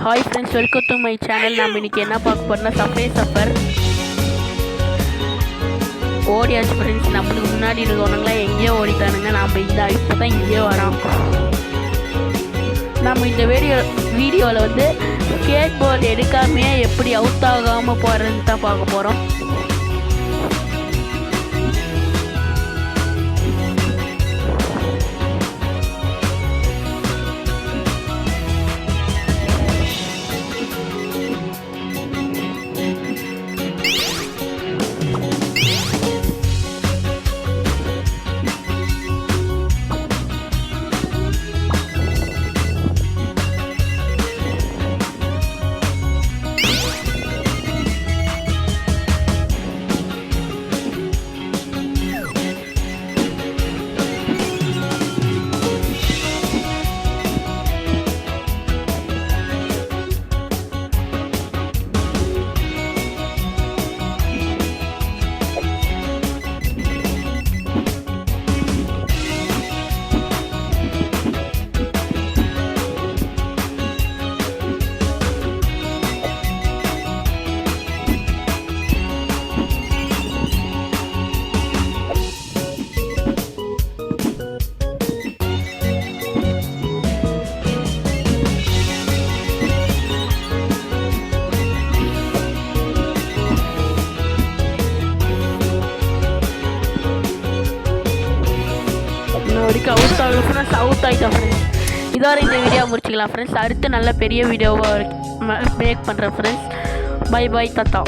Hi friends, welcome to my channel. நம்ம இன்றைக்கி என்ன பார்க்க போகிறோம்னா சப்வே சஃபர் ஓடியாச்சு ஃப்ரெண்ட்ஸ். நம்மளுக்கு முன்னாடி இருக்கவங்களாம் எங்கேயோ ஓடிட்டானுங்க. நம்ம இப்போ தான் இங்கேயோ வரோம். நம்ம இந்த வீடியோவில் வந்து ஸ்கேட் போர்டு எடுக்காமையே எப்படி அவுட் ஆகாமல் போகிறதுன்னு தான் பார்க்க போகிறோம். அவுட் ஆகிட்டோம் ஃப்ரெண்ட்ஸ். இதோட இந்த வீடியோ முடிச்சிக்கலாம் ஃப்ரெண்ட்ஸ். அடுத்து நல்ல பெரிய வீடியோவாக மேக் பண்ணுறேன் ஃப்ரெண்ட்ஸ். Bye bye, Datta.